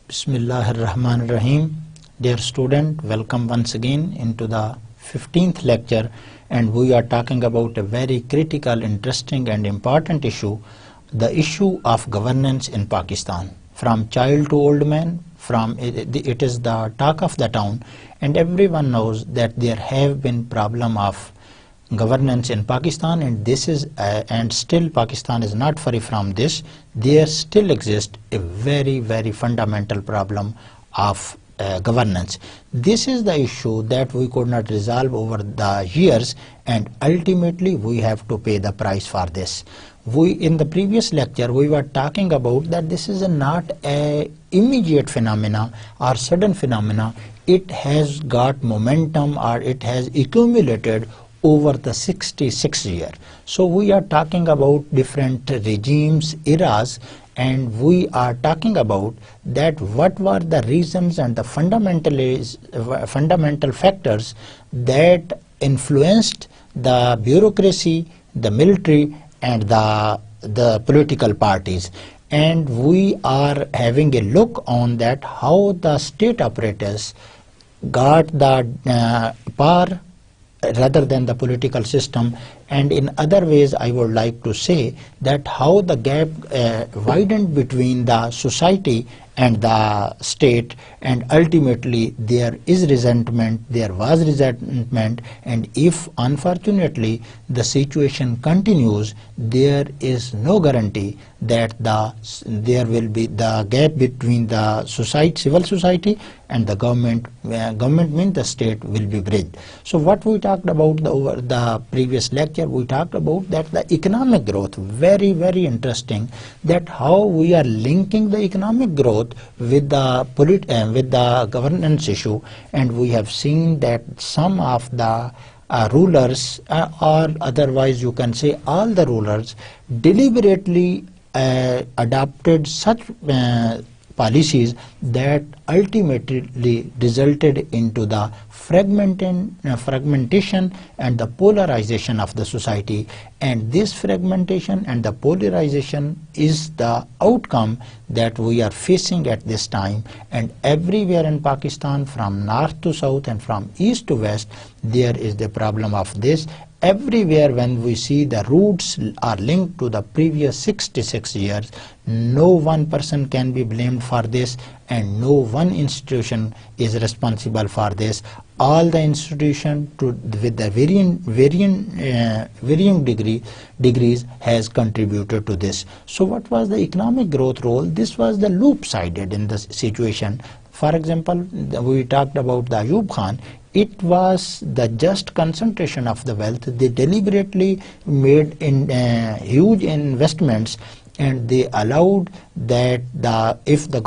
Bismillahirrahmanirrahim. Dear student, welcome once again into the 15th lecture, and we are talking about a very critical, interesting and important issue, the issue of governance in Pakistan. From child to old man, it is the talk of the town, and everyone knows that there have been problem of governance in Pakistan, and this is and still Pakistan is not free from this. There still exists a very fundamental problem of governance. This is the issue that we could not resolve over the years, and ultimately we have to pay the price for this. In the previous lecture we were talking about that this is not a immediate phenomena or sudden phenomena. It has got momentum, or it has accumulated over the 66 years. So we are talking about different regimes, eras, and we are talking about that what were the reasons and the fundamental factors that influenced the bureaucracy, the military and the political parties. And we are having a look on that how the state apparatus got the power rather than the political system. And in other ways I would like to say that how the gap widened between the society and the state, and ultimately there was resentment, and if unfortunately the situation continues, there is no guarantee that there will be the gap between the civil society and the government. Government means the state will be bridged. So what we talked about over the previous lecture, we talked about that the economic growth, very interesting, that how we are linking the economic growth with the governance issue. And we have seen that some of the rulers, or otherwise you can say all the rulers, deliberately adopted such policies that ultimately resulted into the fragmentation and the polarization of the society. And this fragmentation and the polarization is the outcome that we are facing at this time. And everywhere in Pakistan, from north to south and from east to west, there is the problem of this. Everywhere when we see the roots are linked to the previous 66 years, no one person can be blamed for this, and no one institution is responsible for this. All the institutions with the varying degrees has contributed to this. So what was the economic growth role? This was the loop-sided in the situation. For example, we talked about the Ayub Khan. It was the just concentration of the wealth. They deliberately made huge investments, and they allowed that if the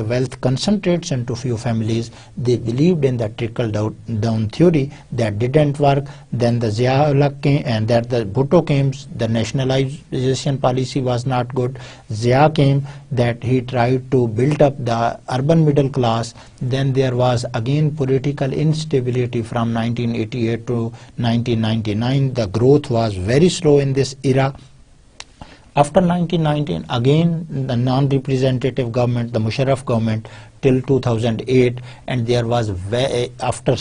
wealth concentrates into few families, they believed in the trickle down theory. That didn't work. Then the Zia-ul-Haq came, and that the Bhutto came. The nationalization policy was not good. Zia came, that he tried to build up the urban middle class. Then there was again political instability from 1988 to 1999. The growth was very slow in this era. After 1919, again the non-representative government, the Musharraf government, till 2008, and there was after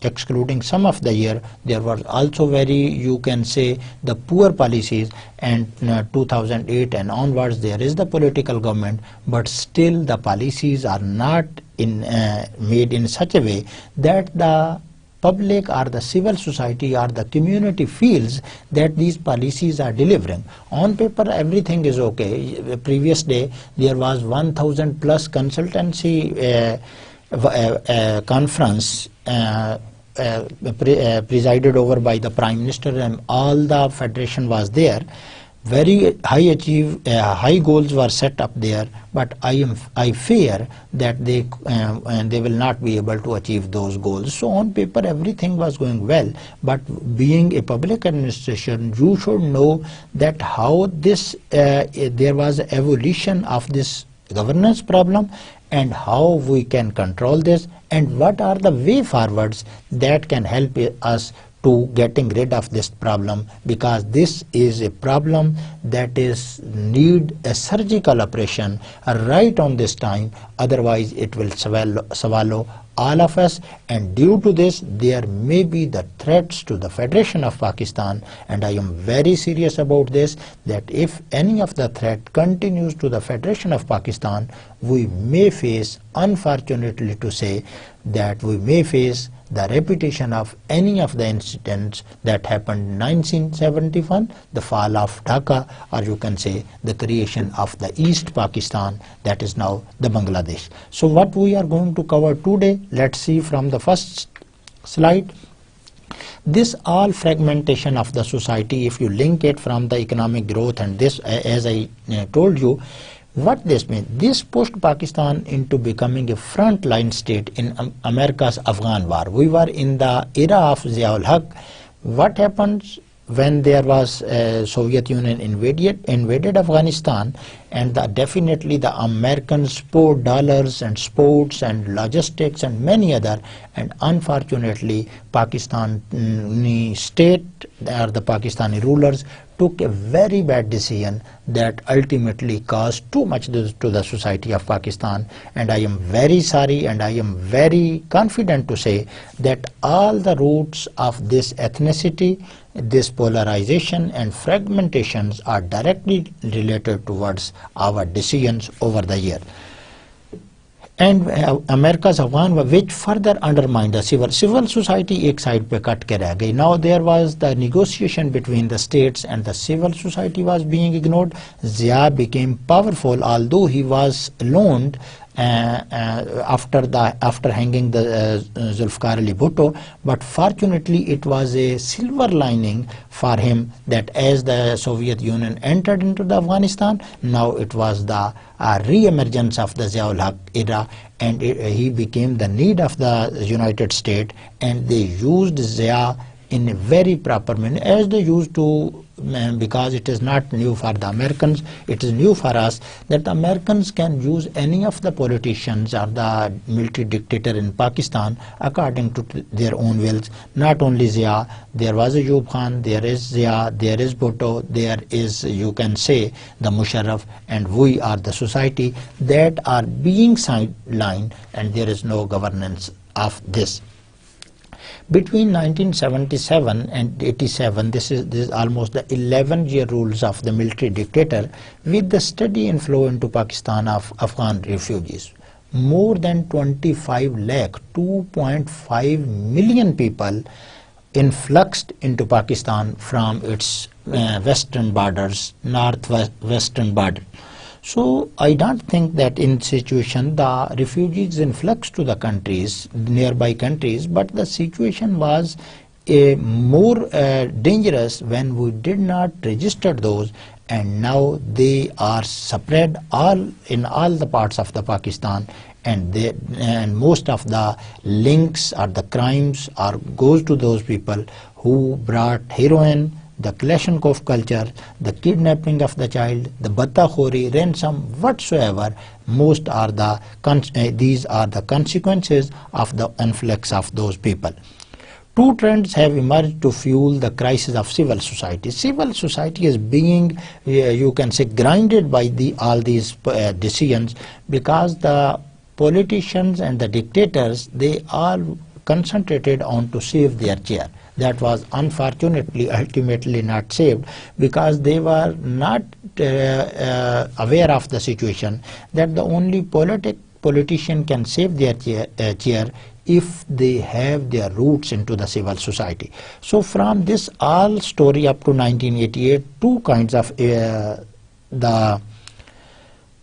excluding some of the year, there was also very, you can say, the poor policies. And 2008 and onwards there is the political government, but still the policies are not made in such a way that the public or the civil society or the community feels that these policies are delivering. On paper everything is okay. The previous day there was 1,000 plus consultancy conference presided over by the Prime Minister, and all the federation was there. very high goals were set up there, but I fear that they will not be able to achieve those goals. So on paper everything was going well, but being a public administration, you should know that how this there was evolution of this governance problem and how we can control this, and what are the way forwards that can help us to getting rid of this problem, because this is a problem that is need a surgical operation right on this time, otherwise it will swallow all of us. And due to this there may be the threats to the Federation of Pakistan, and I am very serious about this, that if any of the threat continues to the Federation of Pakistan, we may face, unfortunately to say, that we may face the repetition of any of the incidents that happened in 1971, the fall of Dhaka, or you can say the creation of the East Pakistan, that is now the Bangladesh. So what we are going to cover today, let's see from the first slide. This all fragmentation of the society, if you link it from the economic growth and this, as I told you, what this means, this pushed Pakistan into becoming a frontline state in America's Afghan war. We were in the era of Ziaul Haq. What happens when there was Soviet Union invaded Afghanistan, and definitely the Americans poured dollars and sports and logistics and many other, and unfortunately Pakistani state or the Pakistani rulers took a very bad decision that ultimately caused too much to the society of Pakistan. And I am very sorry, and I am very confident to say that all the roots of this ethnicity, this polarization and fragmentations are directly related towards our decisions over the year. And America's Afghan, which further undermined the civil society एक side पे cut के रह गई. Now there was the negotiation between the states and the civil society was being ignored. Zia became powerful, although he was loaned after hanging the Zulfikar Ali Bhutto, but fortunately it was a silver lining for him that as the Soviet Union entered into the Afghanistan, now it was the re-emergence of the Ziaul Haq era, and he became the need of the United States, and they used Zia in a very proper manner, as they used to, because it is not new for the Americans, it is new for us, that the Americans can use any of the politicians or the military dictator in Pakistan according to their own wills. Not only Zia, there was Ayub Khan, there is Zia, there is Bhutto, there is, you can say, the Musharraf, and we are the society that are being sidelined, and there is no governance of this. Between 1977 and 87, this is almost the 11-year rules of the military dictator, with the steady inflow into Pakistan of Afghan refugees. More than 25 lakh, 2.5 million people influxed into Pakistan from its western borders, northwestern border. So I don't think that in situation the refugees influx to the countries, nearby countries, but the situation was more dangerous when we did not register those, and now they are spread in all the parts of the Pakistan, and most of the links or the crimes goes to those people who brought heroin, the Kalashnikov culture, the kidnapping of the child, the battakhori, ransom, whatsoever. Most are these are the consequences of the influx of those people. Two trends have emerged to fuel the crisis of civil society. Civil society is being, you can say, grinded by all these decisions, because the politicians and the dictators, they all concentrated on to save their chair. That was unfortunately ultimately not saved, because they were not aware of the situation that the only politician can save their chair if they have their roots into the civil society. So from this all story up to 1988, two kinds of the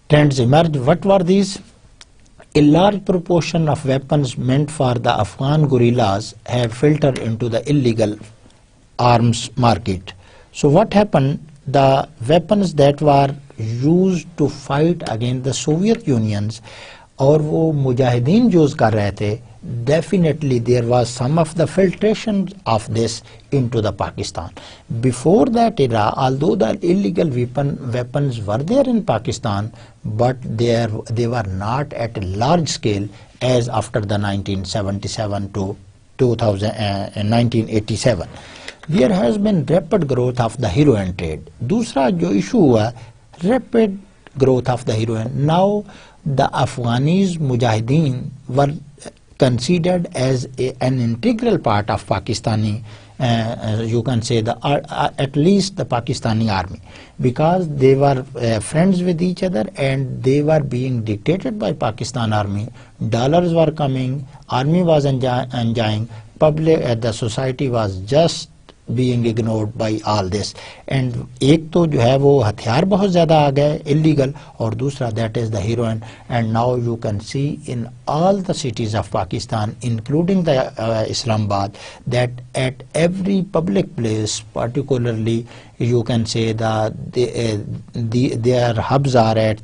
trends emerged. What were these? A large proportion of weapons meant for the Afghan guerrillas have filtered into the illegal arms market. So what happened? the weapons that were used to fight against the Soviet Unions और वो Mujahideen use कर रहे थे, definitely there was some of the filtration of this into the Pakistan. Before that era, although the illegal weapons were there in Pakistan, but they were not at a large scale as after the 1977 to 1987. There has been rapid growth of the heroin trade. दूसरा जो issue हुआ, rapid growth of the heroin. Now the Afghanis Mujahideen were considered as an integral part of Pakistani, you can say at least the Pakistani army, because they were friends with each other and they were being dictated by Pakistan army. Dollars were coming, army was enjoying, public, the society was just being ignored by all this. And एक तो जो है वो हथियार बहुत ज़्यादा आ गए illegal, और दूसरा that is the heroin. And now you can see in all the cities of Pakistan, including the Islamabad, that at every public place, particularly you can say their hubs are at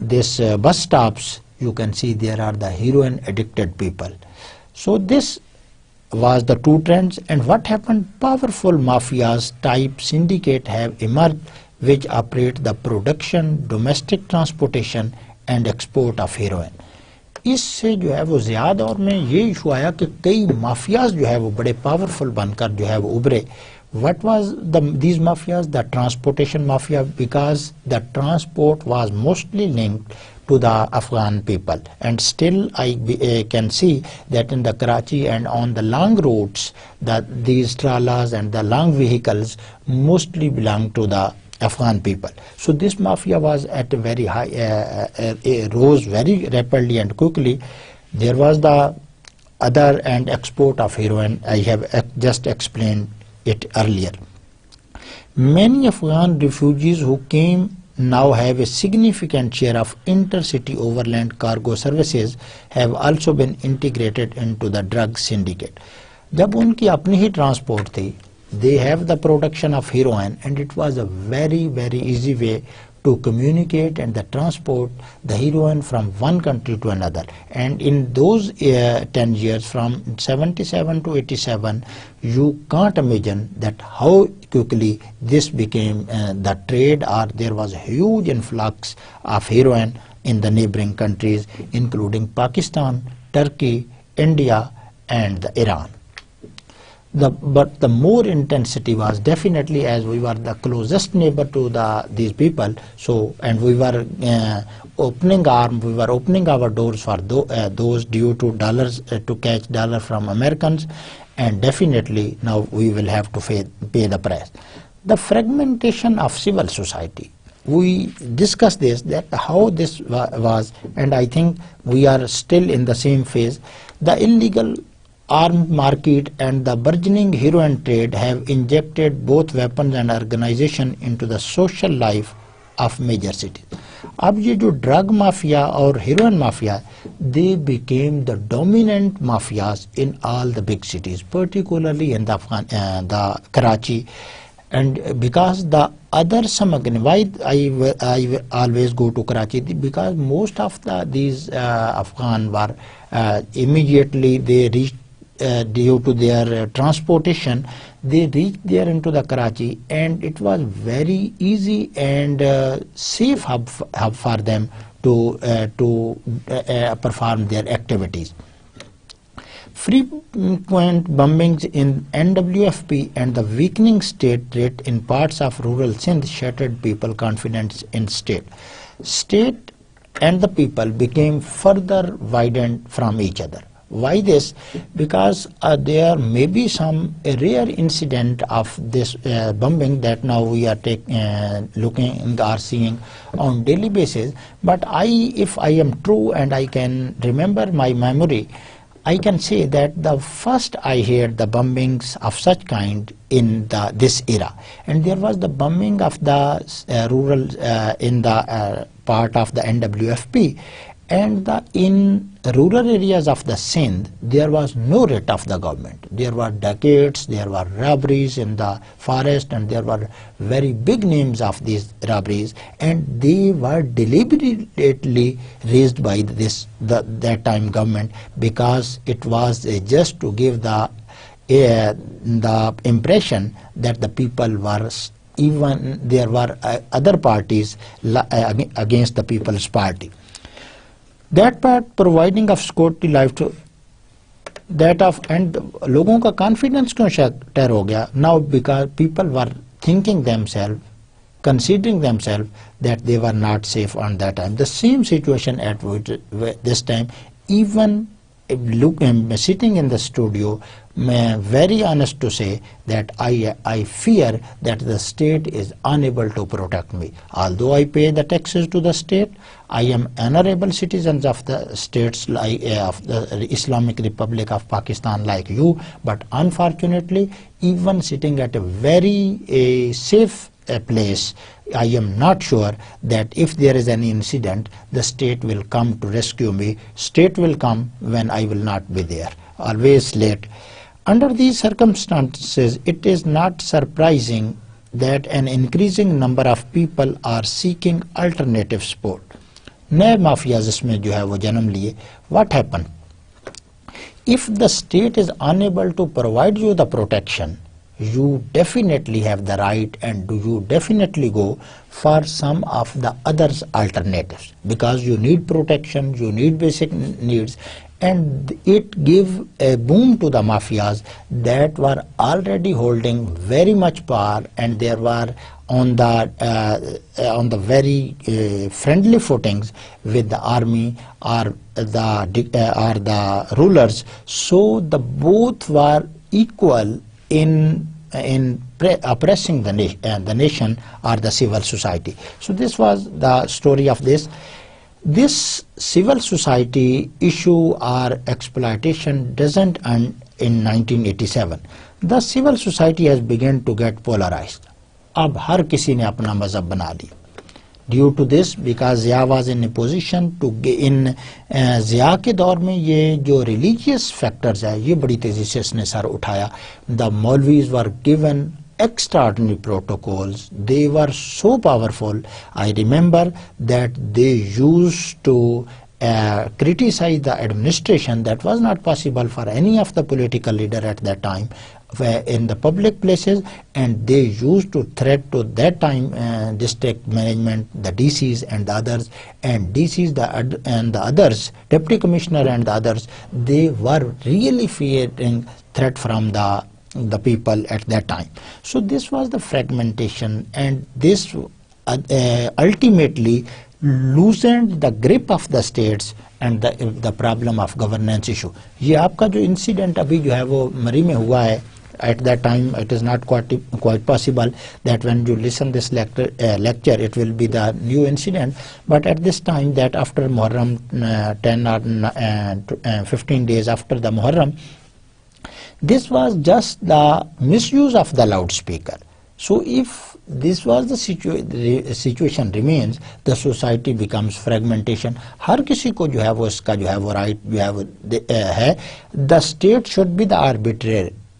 this bus stops, you can see there are the heroin addicted people. So this was the two trends. And what happened? Powerful mafias type syndicate have emerged which operate the production, domestic transportation and export of heroin. इससे जो है वो ज़्यादा दौर में ये issue आया कि कई माफियाज जो है वो बड़े पावरफुल बनकर जो है वो उभरे. What was these mafias? The transportation mafia, because the transport was mostly linked to the Afghan people, and still I can see that in the Karachi and on the long roads that these tralas and the long vehicles mostly belong to the Afghan people. So this mafia was at a very high, rose very rapidly and quickly. There was the other and export of heroin. I have just explained it earlier. Many Afghan refugees who came now have a significant share of intercity overland cargo services have also been integrated into the drug syndicate. जब उनकी अपनी ही transport थी, they have the production of heroin, and it was a very easy way to communicate and the transport the heroin from one country to another. And in those 10 years from 77 to 87, you can't imagine that how quickly this became the trade, or there was a huge influx of heroin in the neighboring countries including Pakistan, Turkey, India and Iran. But the more intensity was definitely as we were the closest neighbor to these people. So, and we were opening our doors for those due to dollars to catch dollar from Americans, and definitely now we will have to pay the price. The fragmentation of civil society. We discussed this, that how this was, and I think we are still in the same phase. The illegal armed market and the burgeoning heroin trade have injected both weapons and organization into the social life of major cities. अब ये जो drug mafia और heroin mafia, they became the dominant mafias in all the big cities, particularly in the Karachi. And because the other why I always go to Karachi, because most of these Afghan were immediately they reached due to their transportation, they reached there into the Karachi, and it was very easy and safe hub for them to perform their activities. Frequent bombings in NWFP and the weakening state rate in parts of rural Sindh shattered people confidence in state. State and the people became further widened from each other. Why this? Because there may be some rare incident of this bombing that now we are looking or seeing on daily basis. But if I am true and I can remember my memory, I can say that the first I heard the bombings of such kind in this era, and there was the bombing of the rural in the part of the NWFP, And in rural areas of the Sindh, there was no writ of the government. There were decades, there were robberies in the forest, and there were very big names of these robberies, and they were deliberately raised by that time government, because it was just to give the impression that the people were, even there were other parties against the People's Party. That part providing of security life to that of, and लोगों का confidence क्यों shatter हो गया? Now because people were thinking themselves, considering themselves that they were not safe on that time. The same situation at this time, even sitting in the studio, very honest to say that I fear that the state is unable to protect me. Although I pay the taxes to the state, I am honorable citizens of the states like of the Islamic Republic of Pakistan like you, but unfortunately, even sitting at a very safe place, I am not sure that if there is any incident, the state will come to rescue me. State will come when I will not be there, always late. Under these circumstances, it is not surprising that an increasing number of people are seeking alternative support. नए mafias इसमें जो है वो जन्म लिए. What happened? If the state is unable to provide you the protection, you definitely have the right, and you definitely go for some of the others alternatives, because you need protection, you need basic needs, and it gave a boom to the mafias that were already holding very much power, and they were on the very friendly footings with the army or the rulers. So the both were equal in oppressing the nation or the civil society. So this was the story of this. This civil society issue or exploitation doesn't end in 1987. The civil society has begun to get polarized. अब हर किसी ने अपना मजहब बना ली. Due to this, because Zia was in a position to in Zia के दौर में ये जो religious factors है ये बड़ी तेजी से इसने सर उठाया. The Maulvis were given extraordinary protocols. They were so powerful. I remember that they used to criticize the administration. That was not possible for any of the political leader at that time in the public places, and they used to threat to that time district management, the DCs and the others, and DCs and the others, deputy commissioner and the others, they were really fearing threat from the people at that time. So this was the fragmentation, and this ultimately loosened the grip of the states and the problem of governance issue. ये आपका जो incident अभी जो है वो मरी में हुआ है, at that time it is not quite possible that when you listen this lecture it will be the new incident, but at this time that after Muharram 10 or 15 days after the Muharram, this was just the misuse of the loudspeaker. So if this was the situation remains, the society becomes fragmentation. हर किसी को जो है वो इसका जो है वो right जो है वो है. The state should be the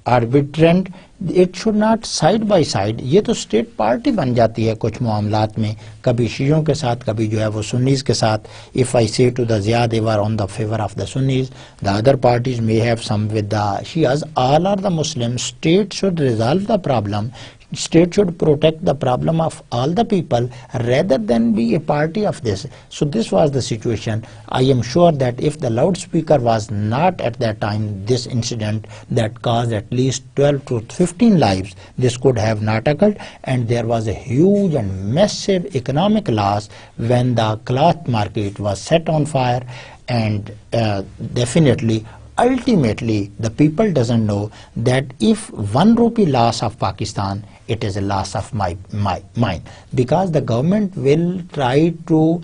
arbitrant. It should not side by side. ये तो state party बन जाती है कुछ मामलात में, कभी शियों के साथ, कभी जो है वो सुन्नीस के साथ. If I say to the Zia they were on the favor of the Sunnis, the other parties may have some with the Shias. All are the Muslims. State should resolve the problem. State should protect the problem of all the people rather than be a party of this. So this was the situation. I am sure that if the loudspeaker was not at that time, this incident that caused at least 12 to 15 lives, this could have not occurred, and there was a huge and massive economic loss when the cloth market was set on fire, and definitely ultimately the people doesn't know that if 1 rupee loss of Pakistan, it is a loss of mine, because the government will try to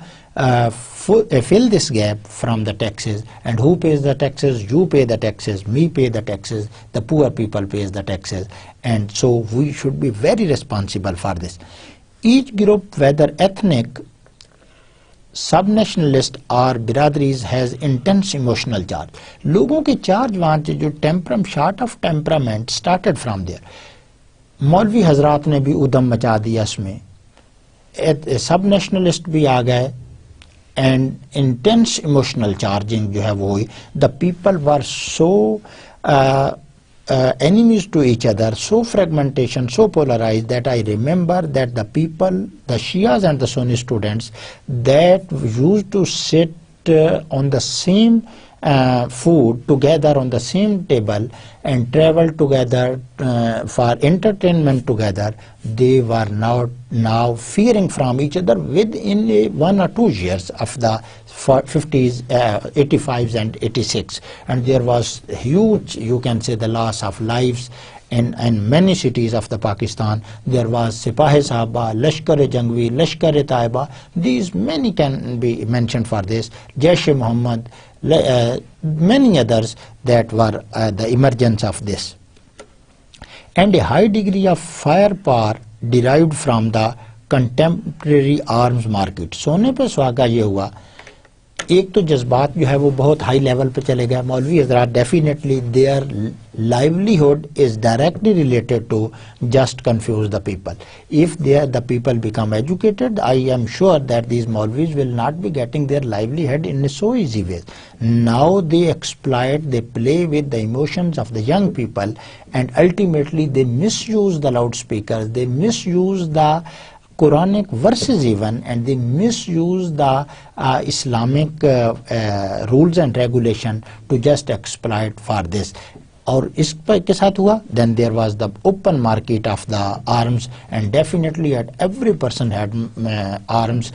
fill this gap from the taxes. And who pays the taxes? You pay the taxes, me pay the taxes, the poor people pays the taxes, and so we should be very responsible for this. Each group, whether ethnic subnationalist और बिरादरीज has intense emotional charge. लोगों के charge वहाँ से जो टेम्परम short of temperament started from there. मौलवी हजरात ने भी उदम मचा दिया इसमें, सब नेशनलिस्ट भी आ गए एंड इंटेंस इमोशनल चार्जिंग जो है वो हुई. The people were so enemies to each other, so fragmentation, so polarized that I remember that the people, the Shias and the Sunni students that used to sit on the same food together on the same table and travel together for entertainment together, they were now fearing from each other within 1 or 2 years of the 50s, 85s and 86, and there was huge, you can say, the loss of lives in many cities of the Pakistan. There was Sipahi Sahaba, Lashkar-e-Jangvi, Lashkar-e-Taiba. These many can be mentioned for this. Jaish-e-Muhammad, many others that were the emergence of this. And a high degree of firepower derived from the contemporary arms market. सोने पे सुहागा ये हुआ, एक तो जज्बात जो है वो बहुत हाई लेवल पे चले गए. मौलवी हजरात definitely their livelihood is directly related to just confuse the people. If the people become educated, I am sure that these Maulvis will not be getting their livelihood in a so easy way. Now they exploit, they play with the emotions of the young people, and ultimately they misuse the loudspeakers, they misuse the Quranic verses even, and they misuse the Islamic rules and regulation to just exploit for this. और इस के साथ हुआ, then there was the open market of the arms, and definitely every person had arms.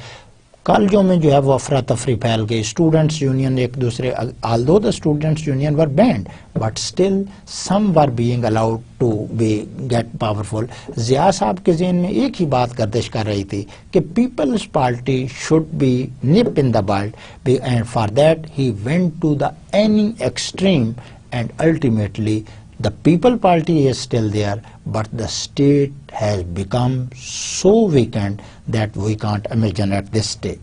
कॉलेजों में जो है वो अफरा तफरी फैल गई. स्टूडेंट्स यूनियन एक दूसरे, although the students union were banned, but still some were being allowed to be get powerful. Zia साहब के ज़हन में एक ही बात गर्दिश कर रही थी कि people's party should be nip in the bud, and for that he went to the any extreme, and ultimately the People Party is still there, but the state has become so weakened that we can't imagine at this stage.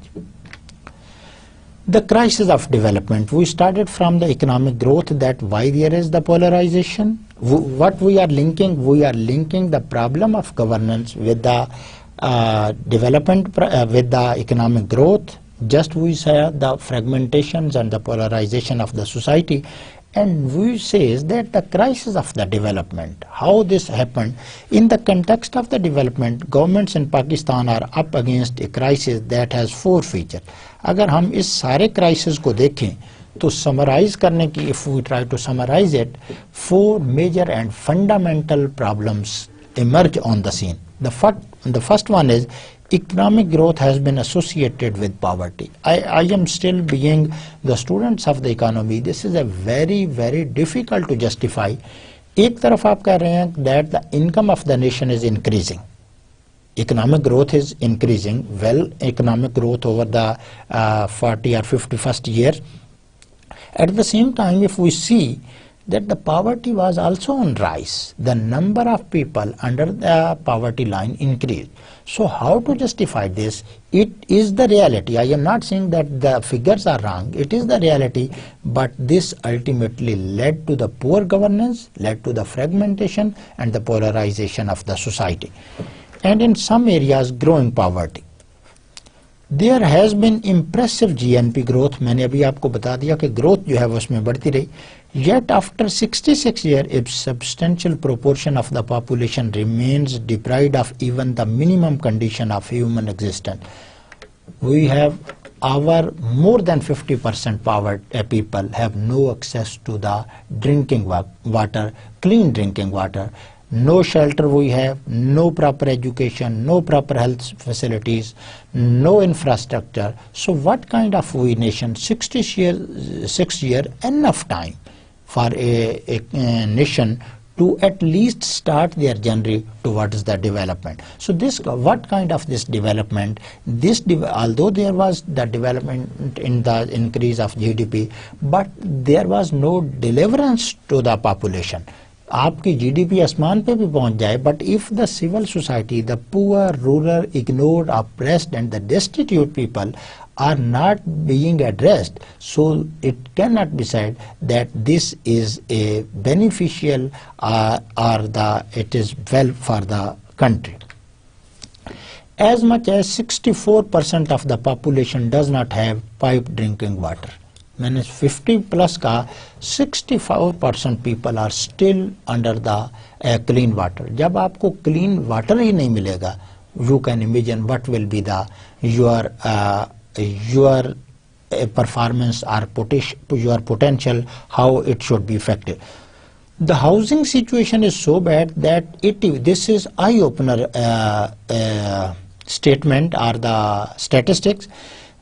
The crisis of development. We started from the economic growth, that why there is the polarization. What we are linking the problem of governance with the development, with the economic growth. Just we say the fragmentations and the polarization of the society. And we say that the crisis of the development, how this happened, in the context of the development, governments in Pakistan are up against a crisis that has 4 features. अगर हम इस सारे crisis को देखें तो summarize करने की, if we try to summarize it, 4 major and fundamental problems emerge on the scene. The first one is economic growth has been associated with poverty. I am still being the students of the economy. This is a very, very difficult to justify. एक तरफ आप कह रहे हैं that the income of the nation is increasing. Economic growth is increasing. Well, economic growth over the 40 or 51st year. At the same time, if we see that the poverty was also on rise, the number of people under the poverty line increased. So how to justify this? It is the reality. I am not saying that the figures are wrong. It is the reality, but this ultimately led to the poor governance, led to the fragmentation and the polarization of the society. And in some areas, growing poverty. There has been impressive GNP growth. मैंने अभी आपको बता दिया कि growth जो है वो उसमें बढ़ती रही. Yet after 66 years, a substantial proportion of the population remains deprived of even the minimum condition of human existence. We have more than 50% people have no access to the drinking water, clean drinking water. No shelter we have, no proper education, no proper health facilities, no infrastructure. So what kind of we nation? 6 years, enough time for a nation to at least start their journey towards the development. So this, what kind of this development? Although there was the development in the increase of GDP, but there was no deliverance to the population. आपकी GDP आसमान पे भी पहुंच जाए, but if the civil society, the poor, rural, ignored, oppressed and the destitute people are not being addressed, so it cannot be said that this is a beneficial it is well for the country. As much as 64% of the population does not have piped drinking water. मैंने 50 plus का 64% people are still under the clean water. जब आपको clean water ही नहीं मिलेगा, you can imagine what will be the your performance or your potential, how it should be affected. The housing situation is so bad that this is eye-opener statement or the statistics,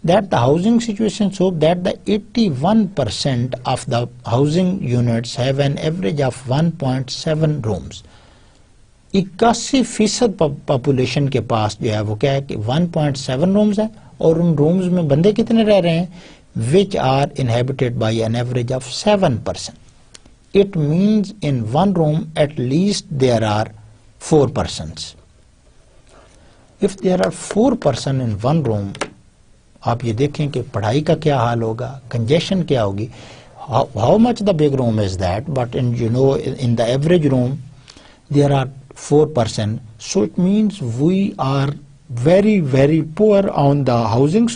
that the housing situation so that the 81% of the housing units have an average of 1.7 rooms. 81% population के पास जो है वो क्या है कि 1.7 rooms है, और उन रूम्स में बंदे कितने रह रहे हैं, which are inhabited by an average of 7%. It means in one room at least there are 4 persons. If there are 4 persons in one room, आप ये देखें कि पढ़ाई का क्या हाल होगा, कंजेशन क्या होगी. How much the big room is that, but in in the average room there are 4 persons, so it means we are very poor on the housing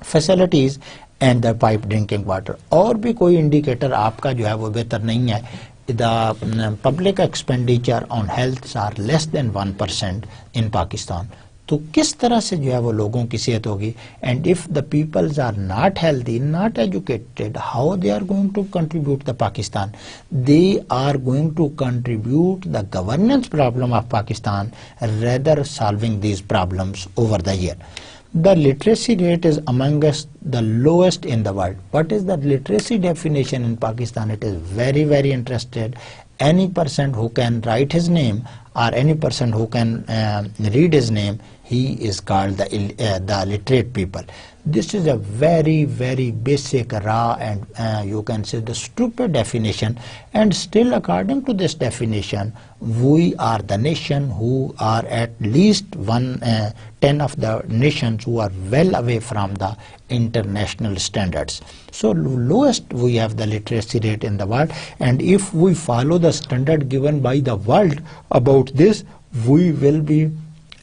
facilities and the pipe drinking water. और भी कोई indicator आपका जो है वो बेहतर नहीं है. The public expenditure on health are less than 1% in Pakistan. तो किस तरह से जो है वो लोगों की सेहत होगी. And if the peoples are not healthy, not educated, how they are going to contribute the Pakistan? They are going to contribute the governance problem of Pakistan rather solving these problems over the year. The literacy rate is amongst the lowest in the world. What is the literacy definition in Pakistan? It is very interested. Any person who can write his name or any person who can read his name, he is called the literate people. This is a very basic, raw and you can say the stupid definition, and still according to this definition we are the nation who are at least 10 of the nations who are well away from the international standards. So lowest we have the literacy rate in the world, and if we follow the standard given by the world about this, we will be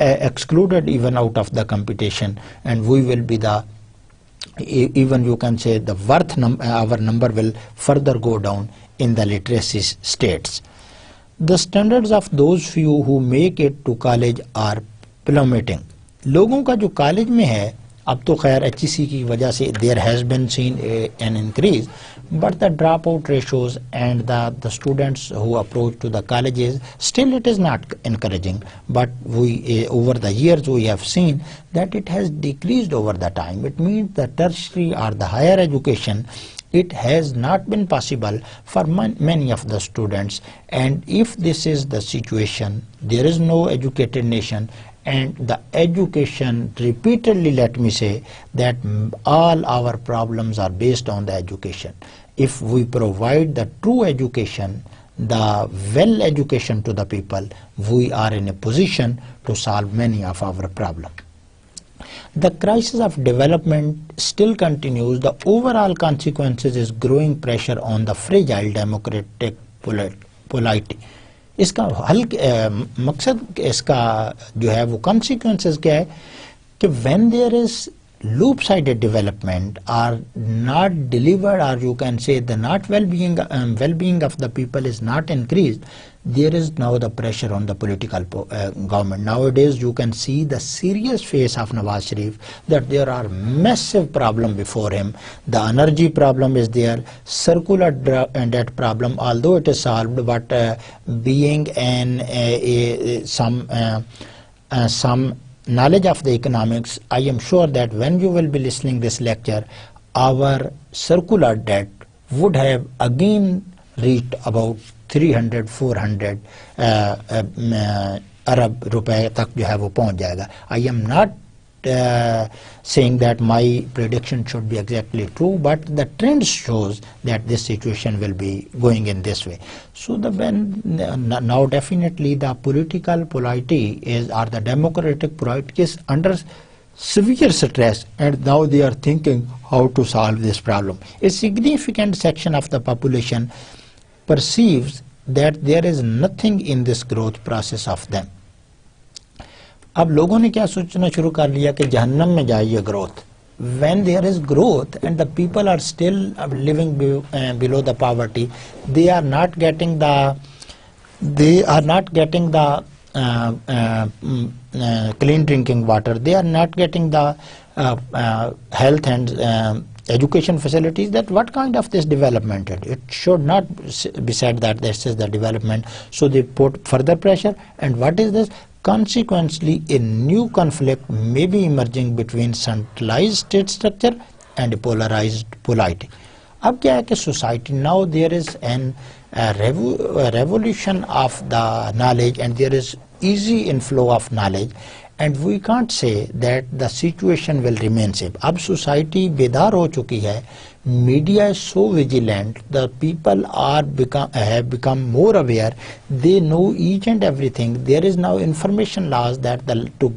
excluded even out of the competition, and we will be the even you can say the our number will further go down in the literacy states. The standards of those few who make it to college are plummeting. लोगों का जो college में है, अब तो खैर HEC की वजह से there has been seen an increase, but the dropout ratios and the students who approach to the colleges, still it is not encouraging. But we over the years we have seen that it has decreased over the time. It means the tertiary or the higher education, it has not been possible for many of the students. And if this is the situation, there is no educated nation, and the education, repeatedly let me say that all our problems are based on the education. If we provide the true education, the well education to the people, we are in a position to solve many of our problems. The crisis of development still continues. The overall consequences is growing pressure on the fragile democratic polity. इसका हल मकसद इसका जो है वो consequences क्या है कि when there is loop-sided development are not delivered, or you can say the not well-being of the people is not increased, there is now the pressure on the political government. Nowadays you can see the serious face of Nawaz Sharif, that there are massive problem before him. The energy problem is there, circular debt problem, although it is solved, but being some knowledge of the economics, I am sure that when you will be listening this lecture, our circular debt would have again reached about 300-400 अरब रुपए तक जो है वो पहुंच जाएगा. I am not saying that my prediction should be exactly true, but the trend shows that this situation will be going in this way. So now definitely the political polity is, or the democratic polity is under severe stress, and now they are thinking how to solve this problem. A significant section of the population perceives that there is nothing in this growth process of them. अब लोगों ने क्या सोचना शुरू कर लिया कि जहन्नम में जाइए growth. When there is growth and the people are still living below the poverty, they are not getting the clean drinking water, they are not getting the health and education facilities. That what kind of this development? It should not be said that this is the development. So they put further pressure, and what is this? Consequently, a new conflict may be emerging between centralized state structure and a polarized polity. अब क्या है कि society, now there is a revolution of the knowledge, and there is easy inflow of knowledge, and we can't say that the situation will remain same. अब society बेदार हो चुकी है, media is so vigilant, the people have become more aware, they know each and everything. There is now information laws that to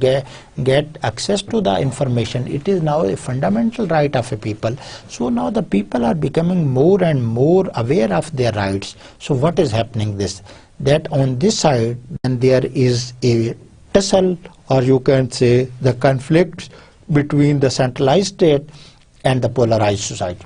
get access to the information, it is now a fundamental right of a people. So now the people are becoming more and more aware of their rights. So what is happening this? That on this side, then there is a tussle, or you can say the conflict between the centralized state and the polarized society.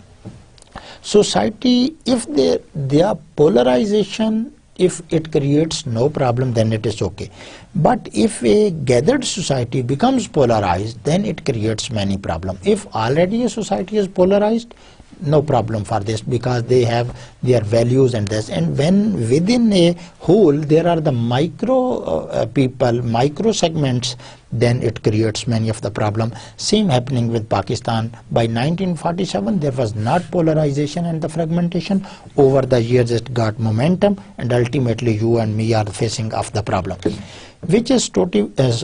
Society, if their polarization, if it creates no problem, then it is okay. But if a gathered society becomes polarized, then it creates many problems. If already a society is polarized, no problem for this, because they have their values and this. And when within a whole there are the micro people, micro segments, then it creates many of the problem. Same happening with Pakistan. By 1947 there was not polarization and the fragmentation. Over the years it got momentum, and ultimately you and me are facing of the problem, which is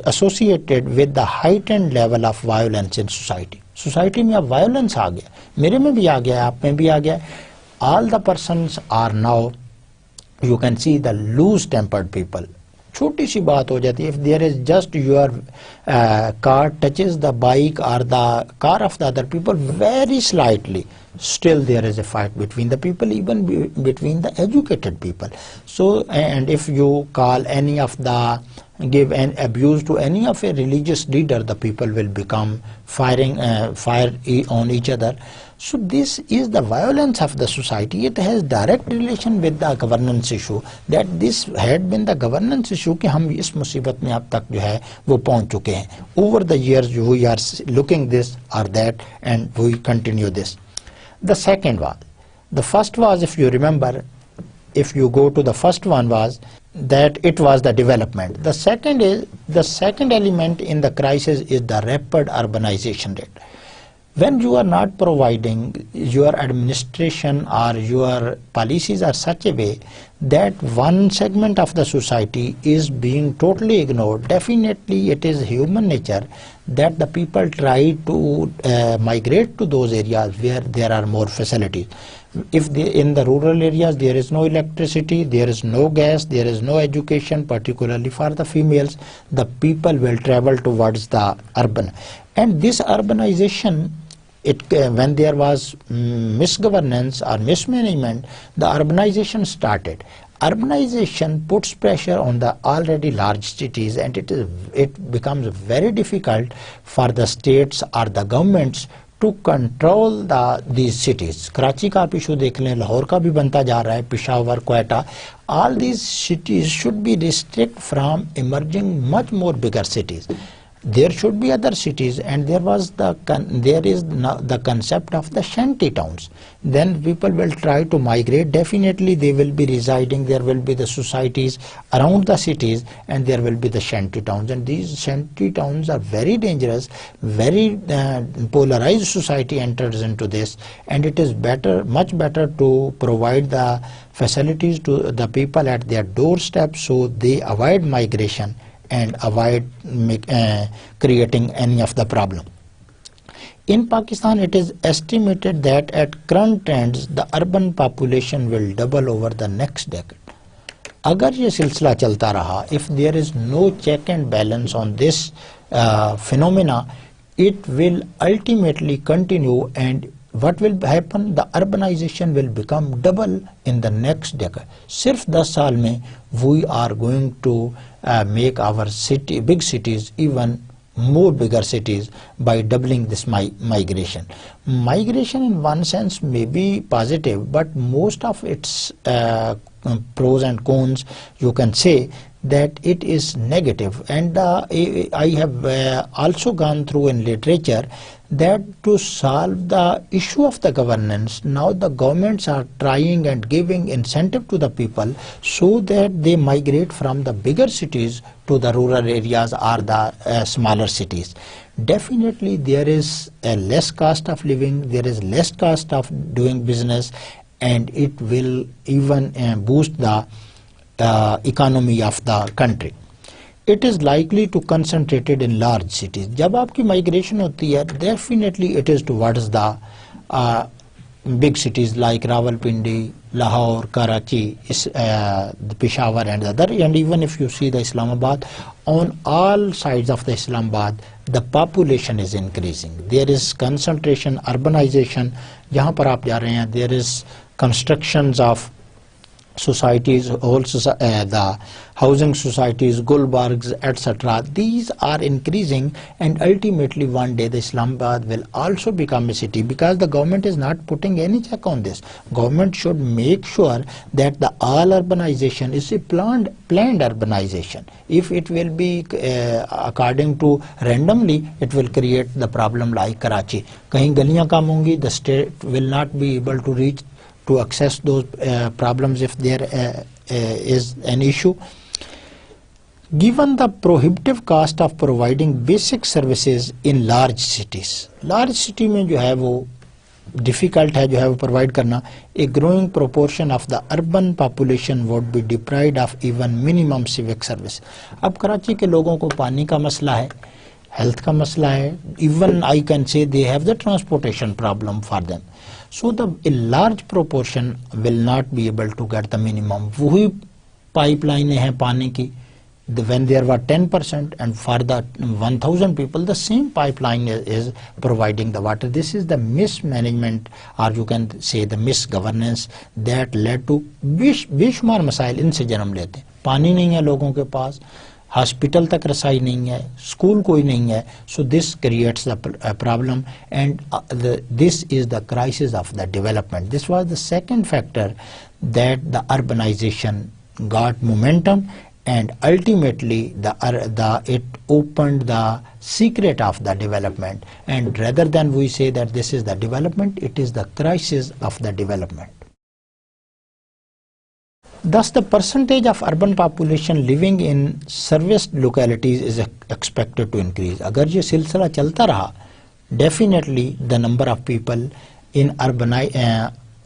associated with the heightened level of violence in society. Society में अब violence आ गया, मेरे में भी आ गया, आप में भी आ गया. All the persons are now, you can see the loose tempered people. छोटी सी बात हो जाती है. If there is just your car touches the bike or the car of the other people very slightly, still there is a fight between the people, even between the educated people. So, and if you call any of the, give an abuse to any of a religious leader, the people will become fire on each other. So this is the violence of the society. It has direct relation with the governance issue, that this had been the governance issue कि हम इस मुसीबत में अब तक जो है वो पहुंच चुके हैं. Over the years we are looking this or that, and we continue this. The second was, the first was, if you remember, if you go to the first one, was that it was the development. The second element in the crisis is the rapid urbanization rate. When you are not providing your administration or your policies are such a way that one segment of the society is being totally ignored, definitely it is human nature that the people try to migrate to those areas where there are more facilities. If in the rural areas there is no electricity, there is no gas, there is no education, particularly for the females, the people will travel towards the urban. And this urbanization, when there was misgovernance or mismanagement, the urbanization started. Urbanization puts pressure on the already large cities, and it becomes very difficult for the states or the governments to control these cities. Karachi का आप issue देख लें, लाहौर का भी बनता जा रहा है, Peshawar, Quetta. All these cities should be restricted from emerging much more bigger cities. There should be other cities, and there is the concept of the shanty towns. Then people will try to migrate. Definitely they will be residing, there will be the societies around the cities, and there will be the shanty towns. And these shanty towns are very dangerous, very polarized society enters into this, and it is much better to provide the facilities to the people at their doorstep so they avoid migration. and avoid creating any of the problem. In Pakistan, it is estimated that at current trends, the urban population will double over the next decade. अगर ये सिलसिला चलता रहा, if there is no check and balance on this phenomena, it will ultimately continue, and what will happen? The urbanization will become double in the next decade. सिर्फ 10 साल में we are going to make our big cities even more bigger cities by doubling this migration. Migration in one sense may be positive, but most of its pros and cons, you can say that it is negative. And I have also gone through in literature that to solve the issue of the governance, now the governments are trying and giving incentive to the people so that they migrate from the bigger cities to the rural areas or the smaller cities. Definitely there is a less cost of living, there is less cost of doing business, and it will even boost the economy of the country. It is likely to concentrated in large cities. जब आपकी migration होती है, definitely it is towards the big cities like Rawalpindi, Lahore, Karachi, Peshawar and other. And even if you see the Islamabad, on all sides of the Islamabad, the population is increasing. There is concentration, urbanization. जहाँ पर आप जा रहे हैं, there is constructions of societies, the housing societies, gulbargs, etc. These are increasing, and ultimately one day the Islamabad will also become a city, because the government is not putting any check on this. Government should make sure that the all urbanization is a planned urbanization. If it will be according to randomly, it will create the problem like Karachi. कहीं गलियां कम होंगी, the state will not be able to reach to access those problems if there is an issue. Given the prohibitive cost of providing basic services in large cities, large city में जो है वो difficult है जो है वो provide करना, a growing proportion of the urban population would be deprived of even minimum civic service. अब कराची के लोगों को पानी का मसला है, health का मसला है, even I can say they have the transportation problem for them. So a large proportion will not be able to get the minimum. वही pipeline है पानी की, when there were 10%, and for the 1000 people the same pipeline is providing the water. This is the mismanagement, or you can say the misgovernance, that led to बेशुमार मसाइल इनसे जन्म लेते हैं. पानी नहीं है लोगों के पास, हॉस्पिटल तक रसाई नहीं है, स्कूल कोई नहीं है. So this creates the problem, and this is the crisis of the development. This was the second factor that the urbanization got momentum, and ultimately it opened the secret of the development. And rather than we say that this is the development, it is the crisis of the development. Thus, the percentage of urban population living in serviced localities is expected to increase. अगर ये सिलसिला चलता रहा, definitely the number of people in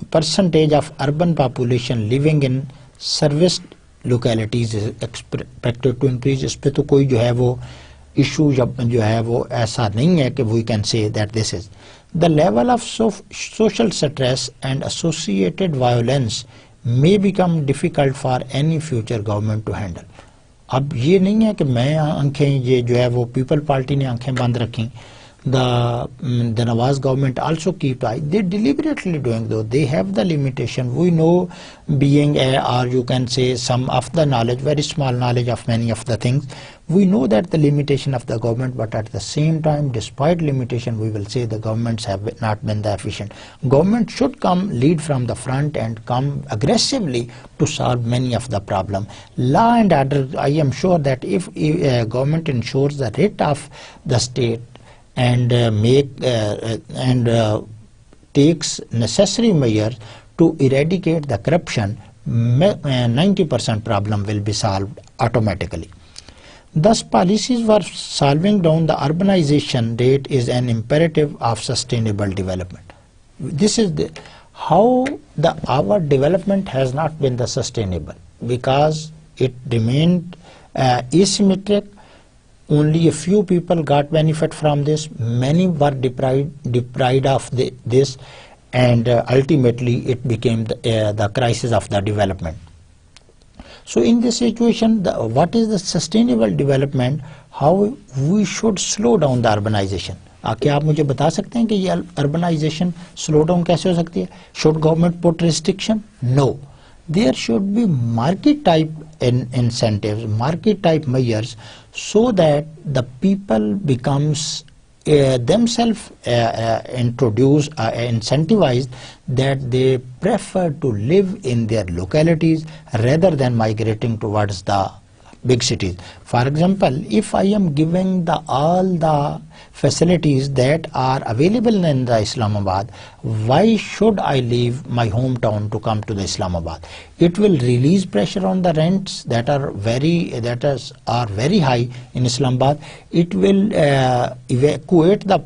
percentage of urban population living in serviced localities is expected to increase. इस पे तो कोई जो है वो issue जो है वो ऐसा नहीं है कि we can say that this is. The level of social stress and associated violence may become difficult for any future government to handle. अब ये नहीं है कि मैं आंखें ये जो है वो पीपल पार्टी ने आंखें बंद रखी. The Nawaz government also keep eye. They deliberately doing though. They have the limitation. We know, being or you can say some of the knowledge, very small knowledge of many of the things. We know that the limitation of the government, but at the same time, despite limitation, we will say the governments have not been that efficient. Government should come lead from the front and come aggressively to solve many of the problem. Law and order, I am sure that if government ensures the rate of the state and takes necessary measures to eradicate the corruption, 90% problem will be solved automatically. Thus, policies for solving down the urbanization rate is an imperative of sustainable development. This is how our development has not been the sustainable, because it remained asymmetric. Only a few people got benefit from this. Many were deprived of this, and ultimately it became the crisis of the development. So in this situation, what is the sustainable development? How we should slow down the urbanization? क्या आप मुझे बता सकते हैं कि ये urbanization slow down कैसे हो सकती है? Should government put restriction? No. There should be market type incentives, market type measures, so that the people becomes themselves incentivized that they prefer to live in their localities rather than migrating towards the big cities. For example, if I am giving all the facilities that are available in the Islamabad, why should I leave my hometown to come to the Islamabad? It will release pressure on the rents that are very high in Islamabad. It will evacuate the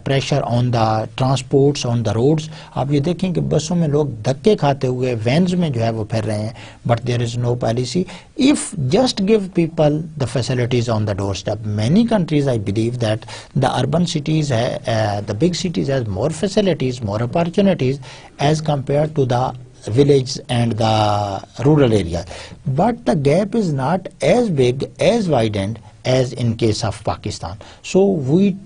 pressure on the transports, on the roads. आप ये देखें कि बसों में लोग धक्के खाते हुए वैन्स में जो है वो फिर रहे हैं, but there is no policy. If just give people the facilities on the doorstep. Many countries, I believe that the urban cities, the big cities has more facilities, more opportunities as compared to the village and the rural areas. But the gap is not as big, as widened as in case of Pakistan. So we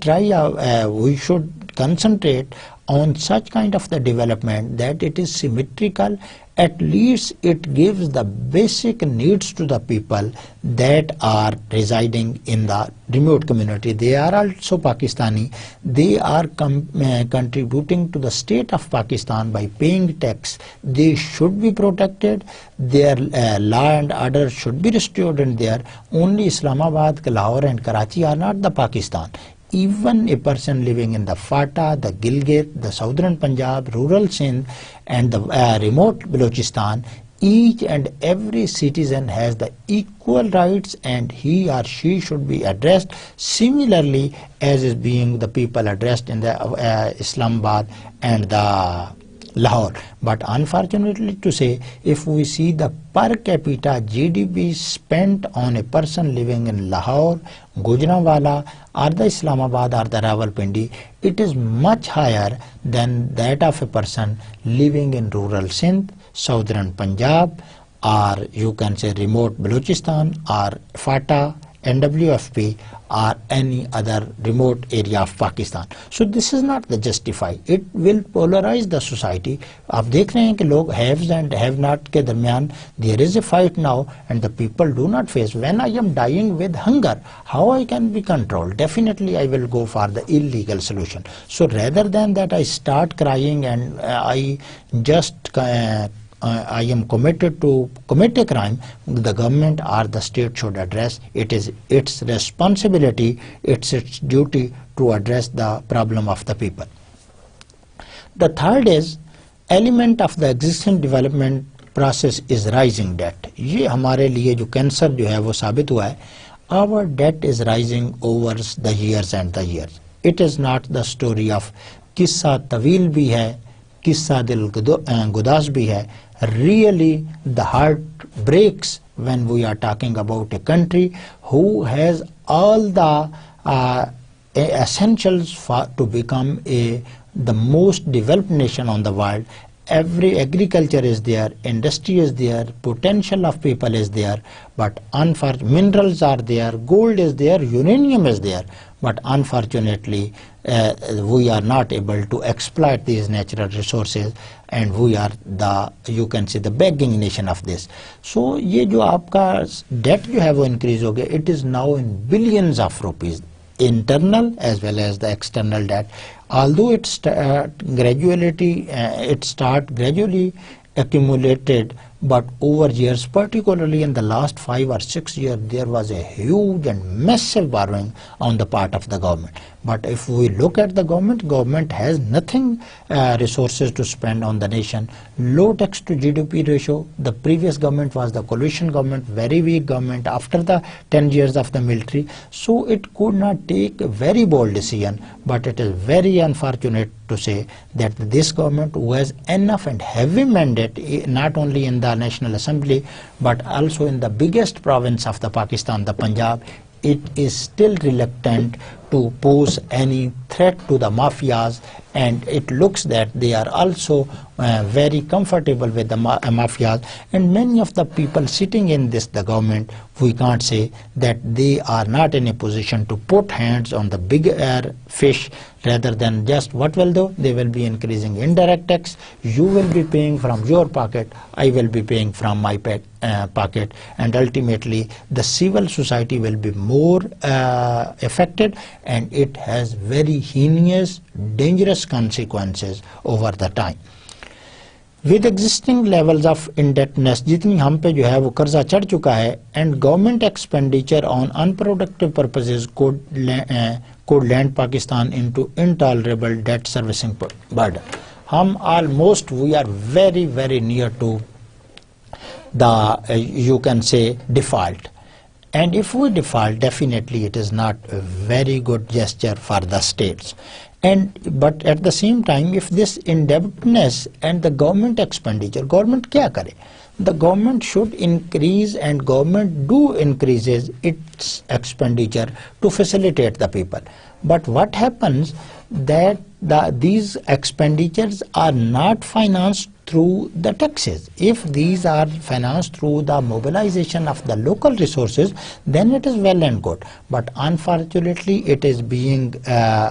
should concentrate on such kind of the development that it is symmetrical. At least it gives the basic needs to the people that are residing in the remote community. They are also Pakistani. They are contributing to the state of Pakistan by paying tax. They should be protected. Their law and order should be restored in there. Only Islamabad, Lahore and Karachi are not the Pakistan. Even a person living in the Fata, the Gilgit, the southern Punjab, rural Sindh and the remote Balochistan, each and every citizen has the equal rights, and he or she should be addressed similarly as is being the people addressed in the Islamabad and the Lahore. But unfortunately to say, if we see the per capita GDP spent on a person living in Lahore, Gujranwala or the Islamabad or the Rawalpindi, it is much higher than that of a person living in rural Sindh, southern Punjab, or you can say remote Balochistan or Fata, NWFP or any other remote area of Pakistan. So this is not the justify. It will polarize the society. आप देख रहे हैं कि लोग haves and have not के दरमियान there is a fight now, and the people do not face. When I am dying with hunger, how I can be controlled? Definitely I will go for the illegal solution. So rather than that I start crying and I am committed to commit a crime, the government or the state should address. It is its responsibility, it's its duty to address the problem of the people. The third is element of the existing development process is rising debt. ये हमारे लिए जो cancer जो है वो साबित हुआ है. Our debt is rising over the years and the years. It is not the story of किस्सा तवील भी है, किस्सा दिल गुदास भी है. Really the heart breaks when we are talking about a country who has all the essentials to become the most developed nation on the world. Every agriculture is there, industry is there, potential of people is there, but minerals are there, gold is there, uranium is there, but unfortunately we are not able to exploit these natural resources, and we are you can say the begging nation of this. So ये जो आपका debt जो है वो increase हो गया, it is now in billions of rupees, internal as well as the external debt. Although it gradually accumulated, but over years, particularly in the last 5 or 6 years, there was a huge and massive borrowing on the part of the government. But if we look at the government has nothing resources to spend on the nation. Low tax to GDP ratio. The previous government was the coalition government, very weak government after the 10 years of the military. So it could not take a very bold decision, but it is very unfortunate to say that this government, who has enough and heavy mandate, not only in the the National Assembly, but also in the biggest province of the Pakistan, the Punjab, it is still reluctant to pose any threat to the mafias, and it looks that they are also very comfortable with the mafias. And many of the people sitting in the government, we can't say that they are not in a position to put hands on the bigger fish, rather than just what will do? They will be increasing indirect tax. You will be paying from your pocket, I will be paying from my pocket, and ultimately the civil society will be more affected, and it has very heinous, dangerous consequences over the time. With existing levels of indebtedness, जितनी हम पे जो है वो कर्जा चढ़ चुका है, and government expenditure on unproductive purposes could land Pakistan into intolerable debt servicing burden. हम almost, we are very, very near to the, you can say, default. And if we default, definitely it is not a very good gesture for the states. But at the same time, if this indebtedness and the government expenditure, government क्या करे? The government should increase, and government do increases its expenditure to facilitate the people. But what happens that these expenditures are not financed through the taxes. If these are financed through the mobilization of the local resources, then it is well and good. But unfortunately, it is being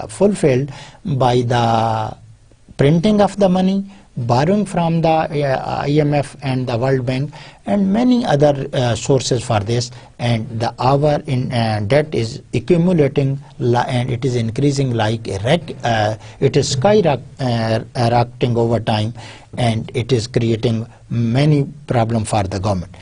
fulfilled by the printing of the money, borrowing from the IMF and the World Bank, and many other sources for this, and our debt is accumulating, and it is increasing like it is skyrocketing over time, and it is creating many problems for the government.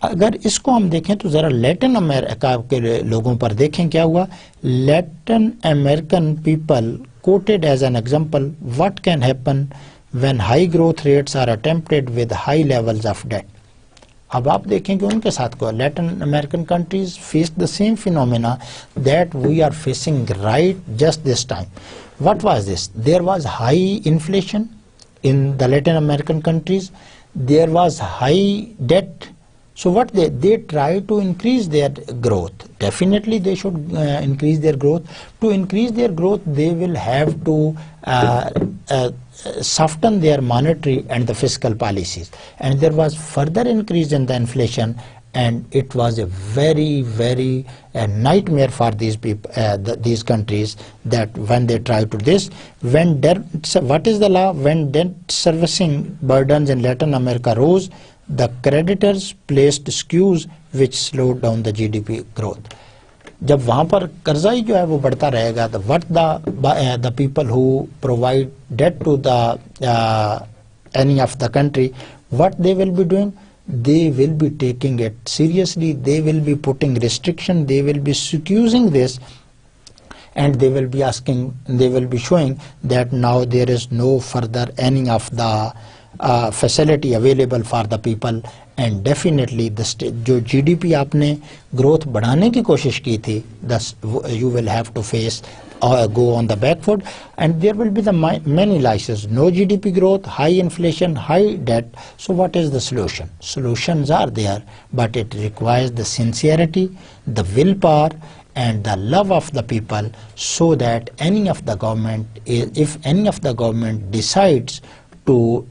अगर इसको हम देखें तो ज़रा Latin America के लोगों पर देखें क्या हुआ. Latin American people quoted as an example what can happen when high growth rates are attempted with high levels of debt. अब आप देखें कि उनके साथ को Latin American countries faced the same phenomena that we are facing right just this time. What was this? There was high inflation in the Latin American countries. There was high debt. So what they try to increase their growth. Definitely they should increase their growth. To increase their growth, they will have to soften their monetary and the fiscal policies. And there was further increase in the inflation, and it was a very, very nightmare for these people, these countries, that when they try to this, when debt, what is the law? When debt servicing burdens in Latin America rose, the creditors placed skews which slowed down the GDP growth. जब वहाँ पर कर्जा ही जो है वो बढ़ता रहेगा, तो what the people who provide debt to the any of the country, what they will be doing? They will be taking it seriously. They will be putting restriction. They will be excusing this, and they will be asking. They will be showing that now there is no further any of the facility available for the people, and definitely the जो GDP आपने growth बढ़ाने की कोशिश की थी, thus you will have to face or go on the back foot, and there will be the many losses. No GDP growth, high inflation, high debt. So what is the solution? Solutions are there, but it requires the sincerity, the willpower, and the love of the people, so that any of the government, if any of the government decides to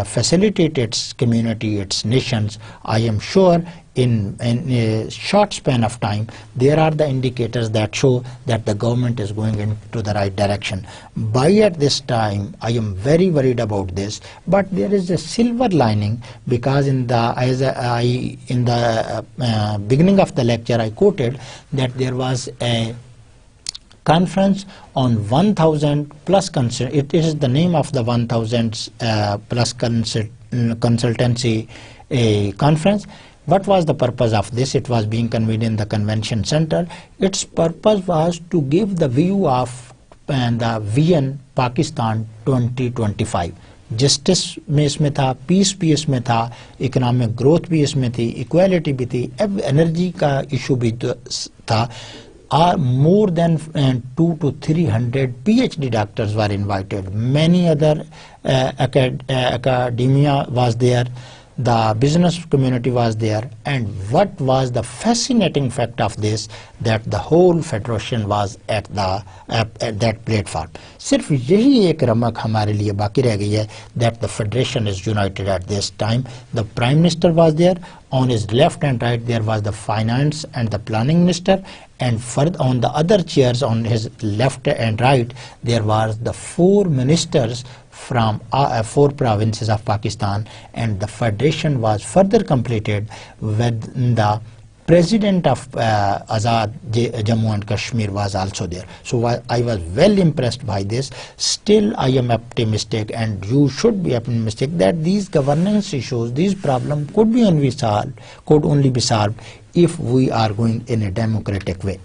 facilitate its community, its nations, I am sure in a short span of time, there are the indicators that show that the government is going into the right direction. By at this time, I am very worried about this, but there is a silver lining, because in the beginning of the lecture I quoted that there was a conference on 1000 plus it is the name of the 1000 plus consultancy conference. What was the purpose of this? It was being convened in the convention center. Its purpose was to give the view of the vision Pakistan 2025. Justice में इसमें था, peace भी इसमें था, economic growth भी इसमें थी, equality भी थी, energy का issue भी था. More than 200 to 300 PhD doctors were invited. Many other academia was there. the business community was there, and what was the fascinating fact of this, that the whole federation was at that platform. सिर्फ यही एक रमक हमारे लिए बाकी रह गई है, that the federation is united at this time. The prime minister was there, on his left and right there was the finance and the planning minister, and further on the other chairs on his left and right there was the 4 ministers from 4 provinces of Pakistan, and the federation was further completed with the president of Azad Jammu and Kashmir was also there. So I was well impressed by this. Still I am optimistic, and you should be optimistic, that these governance issues, these problems could only be solved if we are going in a democratic way.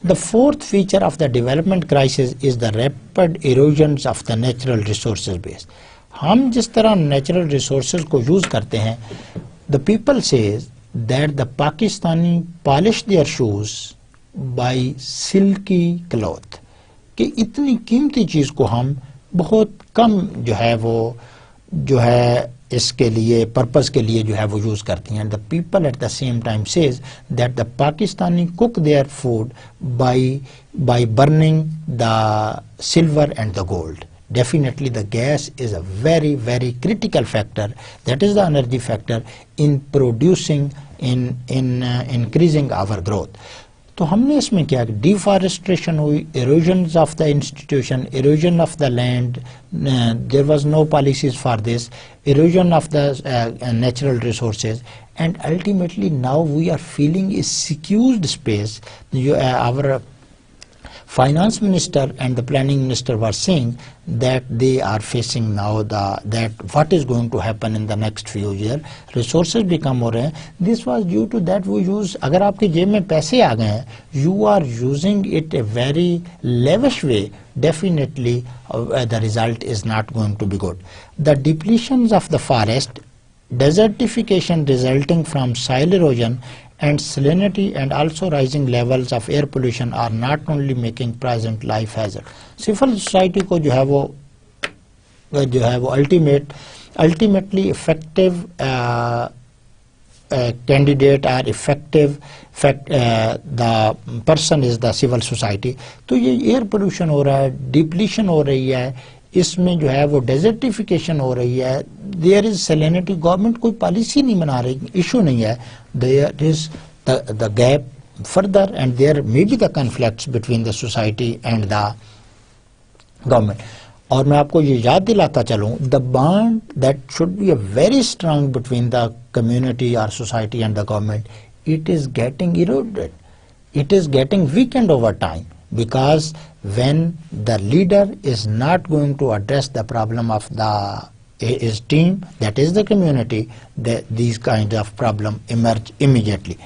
The fourth feature of the development crisis is the rapid erosions of the natural resources base. हम जिस तरह natural resources को use करते हैं, the people says that the Pakistani polish their shoes by silky cloth. कि इतनी कीमती चीज को हम बहुत कम जो है इसके लिए पर्पस के लिए जो है वो यूज करती हैं. The people at the same time says that the Pakistani cook their food by burning the silver and the gold. Definitely the gas is a very, very critical factor, that is the energy factor in producing, in increasing our growth. तो हमने इसमें क्या, deforestation हुई, erosions of the institution, erosion of the land, there was no policies for this, erosion of the natural resources, and ultimately now we are feeling a secured space. Our finance minister and the planning minister were saying that they are facing now that what is going to happen in the next few years. Resources become हो रहे हैं. This was due to that we use, अगर आपके जेब में पैसे आ गए हैं, you are using it a very lavish way, definitely the result is not going to be good. The depletions of the forest, desertification resulting from soil erosion, and salinity and also rising levels of air pollution are not only making present life hazard. Civil society को जो है वो ultimately effective candidate or effective the person is the civil society. तो ये air pollution हो रहा है, depletion हो रही है, इसमें जो है वो डेजर्टिफिकेशन हो रही है, देयर इज सैलिनिटी, गवर्नमेंट कोई पॉलिसी नहीं बना रही, इशू नहीं है, there is the gap further and there may be the conflicts between the society and the government. और मैं आपको ये याद दिलाता चलूं, the bond that should be a very strong between the community और society and the government, it is getting eroded, it is getting weakened over time, because when the leader is not going to address the problem of his team, that is the community, these kinds of problem emerge immediately.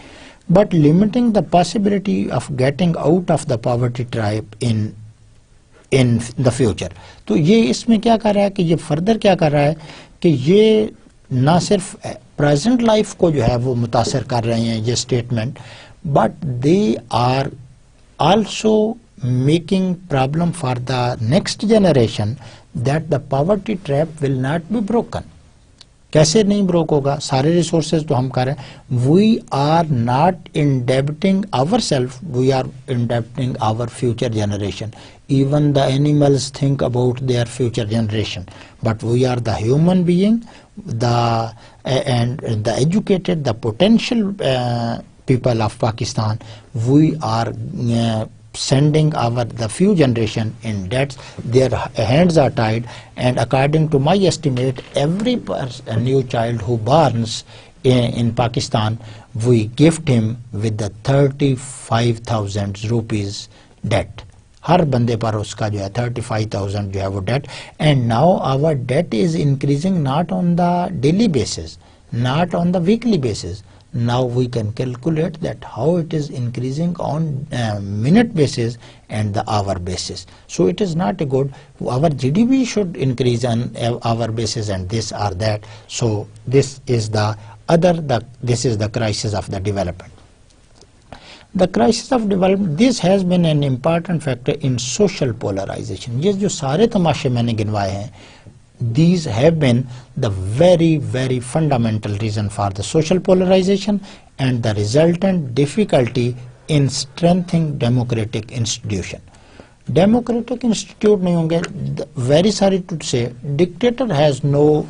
But limiting the possibility of getting out of the poverty trap in the future. तो ये इसमें क्या कर रहा है कि ये further क्या कर रहा है कि ये ना सिर्फ प्रेजेंट लाइफ को जो है वो मुतासर कर रहे हैं ये statement, but they are also making problem for the next generation that the poverty trap will not be broken. कैसे नहीं ब्रोक होगा, सारे रिसोर्सेज तो हम कर रहे हैं. We are not indebting ourselves, we are indebting our future generation. Even the animals think about their future generation, but we are the human being, and the educated, the potential people of Pakistan, we are sending the few generation in debts. Their hands are tied, and according to my estimate, every new child who borns in Pakistan, we gift him with the 35,000 rupees debt. हर बंदे पर उसका जो है 35,000 जो है वो debt, and now our debt is increasing not on the daily basis, not on the weekly basis. Now we can calculate that how it is increasing on minute basis and the hour basis. So it is not a good. Our GDP should increase on hour basis and this or that. So this is this is the crisis of the development. The crisis of development, this has been an important factor in social polarization. ये जो सारे तमाशे मैंने गिनवाए हैं, these have been the very, very fundamental reason for the social polarization and the resultant difficulty in strengthening democratic institution. Democratic institute नहीं होंगे, very sorry to say, dictator has no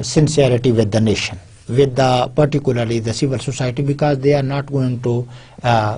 sincerity with the nation, with the particularly the civil society, because they are not going to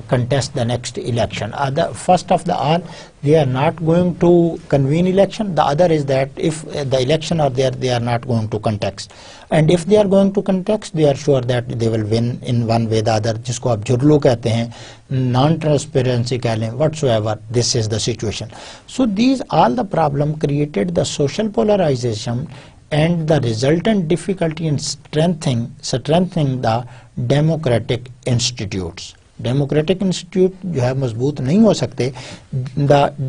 contest the next election. First of the all, they are not going to convene election. The other is that if the election are there, they are not going to contest. And if they are going to contest, they are sure that they will win in one way or the other, जिसको आप झुरलो कहते हैं, non-transparency कह लें, whatsoever. This is the situation. So these all the problem created the social polarization and the resultant difficulty in strengthening the democratic institutes. Democratic institute जो है मजबूत नहीं हो सकते.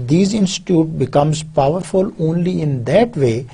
These institute becomes powerful only in that way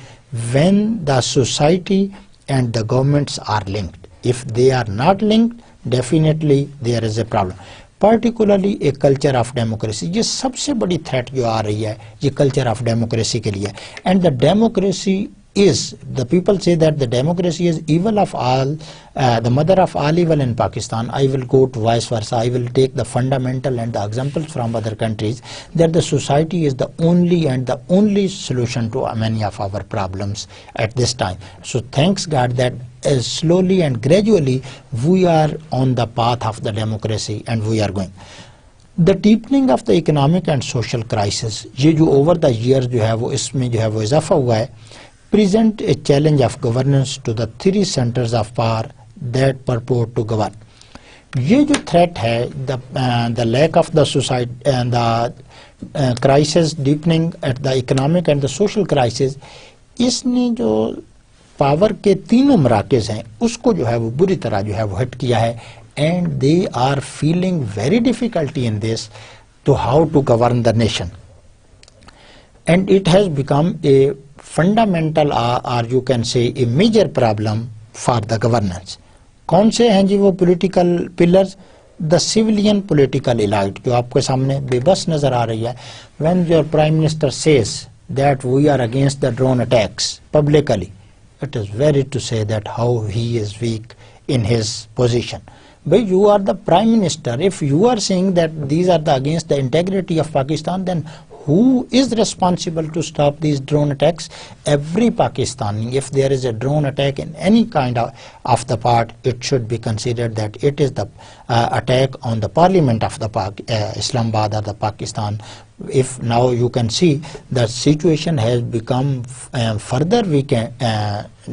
when the society and the governments are linked. If they are not linked, definitely there is a problem. Particularly a culture of democracy. ये सबसे बड़ी threat जो आ रही है, ये culture of democracy के लिए. And the democracy is, the people say that the democracy is evil of all, the mother of all evil in Pakistan. I will go to vice versa. I will take the fundamental and the examples from other countries, that the society is the only and the only solution to many of our problems at this time. So thanks God that slowly and gradually we are on the path of the democracy and we are going. The deepening of the economic and social crisis, ये जो over the years जो है वो इसमें जो है वो इजाफा हुआ है, present a challenge of governance to the three centers of power that purport to govern. ये जो threat है, the lack of the society and the crisis deepening at the economic and the social crisis, इसने जो power के तीनों मराकज़ हैं उसको जो है वो बुरी तरह जो है वो हिट किया है, and they are feeling very difficulty in this to how to govern the nation, and it has become a fundamental or you can say a major problem for the governance. कौन से हैं जी वो political pillars? The civilian political elite जो आपके सामने बेबस नजर आ रही है. When your prime minister says that we are against the drone attacks publicly, it is very to say that how he is weak in his position. But you are the prime minister. If you are saying that these are against the integrity of Pakistan, then who is responsible to stop these drone attacks? Every Pakistani, if there is a drone attack in any kind of the part, it should be considered that it is the attack on the parliament of the Islamabad or the Pakistan. If now you can see the situation has become further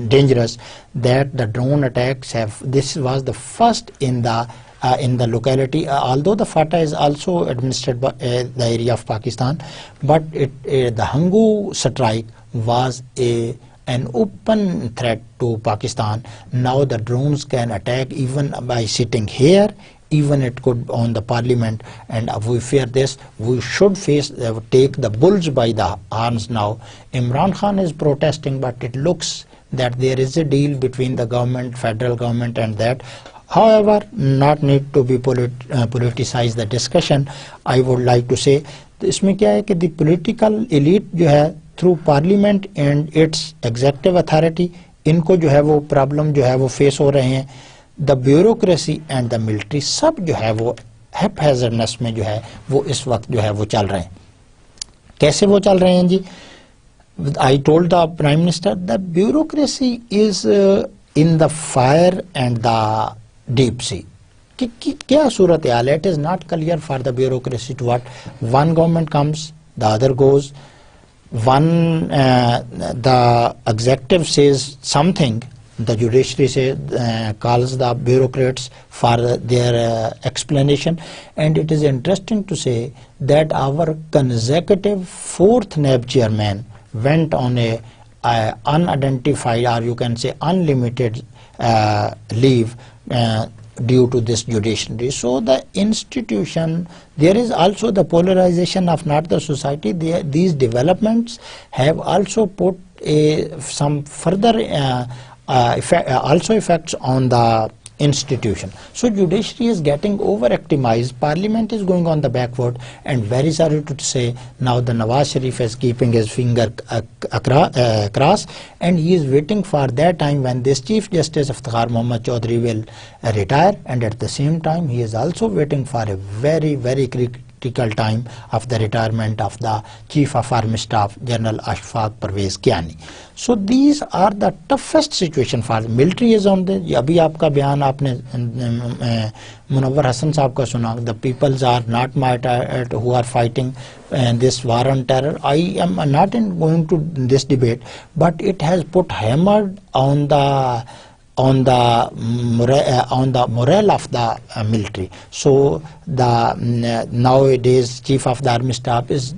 dangerous, that the drone attacks have, this was the first in the locality, although the FATA is also administered by the area of Pakistan, but the Hangu strike was an open threat to Pakistan. Now the drones can attack even by sitting here, even it could on the parliament, and we fear this. We should take the bulls by the horns now. Imran Khan is protesting, but it looks that there is a deal between the government, federal government, and that. However, not need to be politicize the discussion. I would like to say, इसमें क्या है कि the political elite जो है through parliament and its executive authority, इनको जो है वो problem जो है वो face हो रहे हैं. The bureaucracy and the military सब जो है वो haphazardness में जो है वो इस वक्त जो है वो चल रहे हैं. कैसे वो चल रहे हैं जी? I told the Prime Minister that bureaucracy is in the fire and the deep sea. क्या सूरत हाल है? It is not clear for the bureaucracy to what. One government comes, the other goes. One the executive says something, the judiciary calls the bureaucrats for their explanation, and it is interesting to say that our consecutive fourth NAB chairman went on a unidentified, or you can say unlimited leave due to this judiciary. So the institution, there is also the polarization of not the society. These developments have also put some further also effects on the institution. So judiciary is getting over-optimized, parliament is going on the backward, and very sorry to say, now the Nawaz Sharif is keeping his finger across, and he is waiting for that time when this Chief Justice Iftikhar Muhammad Chaudhary will retire, and at the same time he is also waiting for a very, very critical time of the retirement of the Chief of Army Staff, General Ashfaq Parvez Kiani. So these are the toughest situation for the military is on the, अभी आपका बयान आपने मुनव्वर हसन साहब का सुना, the peoples are not martyred who are fighting this war on terror. I am not going to this debate, but it has put hammered on the morale of the military. So the nowadays Chief of the Army Staff is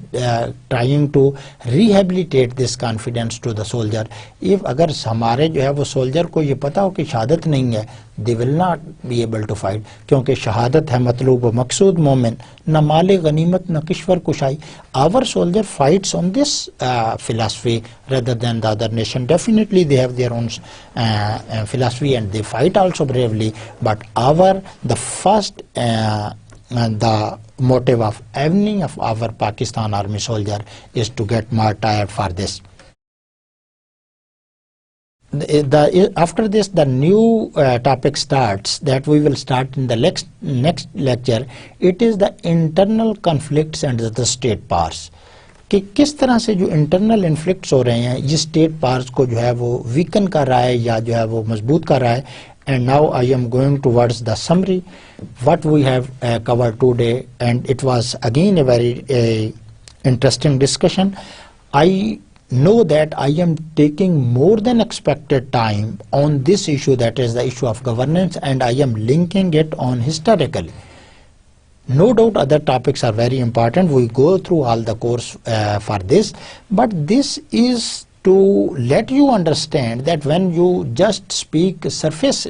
trying to rehabilitate this confidence to the soldier. If अगर हमारे जो है वो soldier को ये पता हो कि शहादत नहीं है, they will not be able to fight, क्योंकि शहादत है मतलूब व मकसूद मोमिन, न माले गनीमत न Kishwar कुशाई. Our soldier fights on this philosophy rather than the other nation. Definitely they have their own philosophy and they fight also bravely, but the first the motive of any of our Pakistan army soldier is to get martyred for this. After this, the new topic starts that we will start in the next lecture. It is the internal conflicts and the state powers. कि किस तरह से जो internal inflicts हो रहे हैं ये state powers को जो है वो वीकन कर रहा है या जो है वो मजबूत कर रहा है. And now I am going towards the summary what we have covered today, and it was again a very interesting discussion. I know that I am taking more than expected time on this issue, that is the issue of governance, and I am linking it on historically. No doubt other topics are very important. We go through all the course for this, but this is to let you understand that when you just speak surface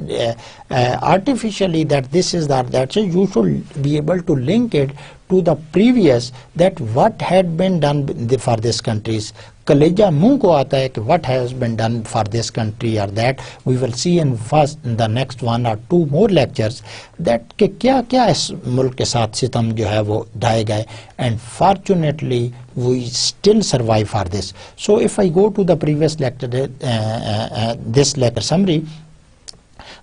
artificially that this is that, so you should be able to link it to the previous, that what had been done for these countries. कलेजा मुंह को आता है कि what has been done for this country or that. We will see in the next 1 or 2 more lectures that कि क्या क्या इस मुल्क के साथ सितम जो है वो ढाए गए, and fortunately we still survive for this. So if I go to the previous lecture, this lecture summary,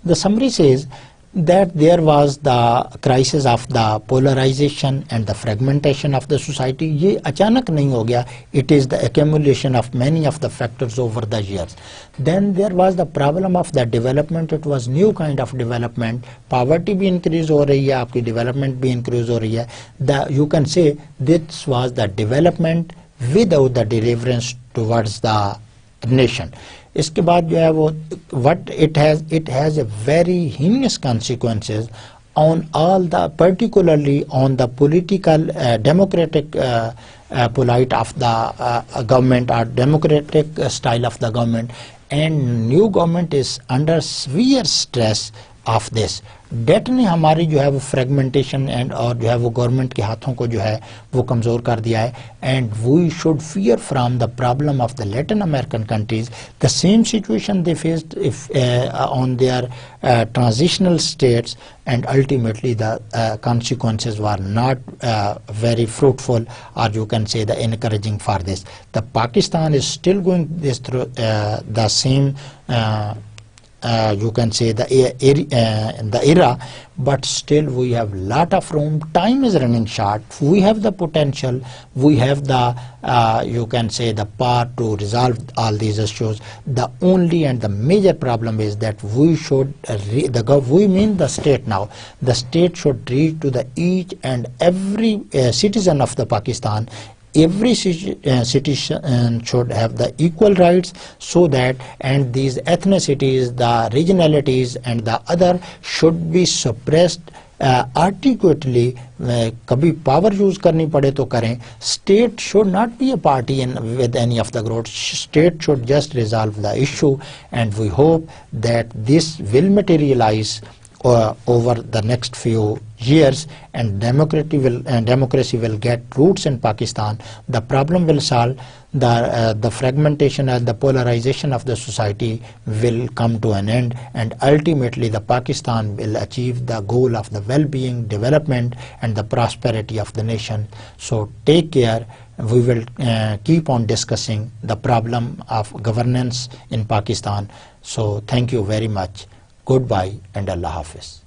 the summary says that there was the crisis of the polarization and the fragmentation of the society. ये अचानक नहीं हो गया. It is the accumulation of many of the factors over the years. Then there was the problem of the development. It was new kind of development. Poverty भी increase हो रही है, आपकी development भी increase हो रही है. You can say this was the development without the deliverance towards the nation. इसके बाद जो है वो what it has a very heinous consequences on all the, particularly on the political democratic polite of the government or democratic style of the government, and new government is under severe stress of this. Debt ने हमारी जो है वो fragmentation and और जो है वो government के हाथों को जो है वो कमज़ोर कर दिया है. And we should fear from the problem of the Latin American countries. The same situation they faced on their transitional states, and ultimately the consequences were not very fruitful, or you can say the encouraging for this. The Pakistan is still going this through the same you can say the era, but still we have lot of room. Time is running short. We have the potential, we have the you can say the power to resolve all these issues. The only and the major problem is that we should we mean the state now. The state should reach to the each and every citizen of the Pakistan. Every citizen should have the equal rights, so that, and these ethnicities, the regionalities and the other should be suppressed articulately. कभी power use करनी पड़े तो करें. State should not be a party with any of the groups. State should just resolve the issue, and we hope that this will materialize over the next few years and democracy will get roots in Pakistan, the problem will solve, the fragmentation and the polarization of the society will come to an end, and ultimately the Pakistan will achieve the goal of the well-being, development and the prosperity of the nation. So take care. We will keep on discussing the problem of governance in Pakistan. So thank you very much. Goodbye and Allah Hafiz.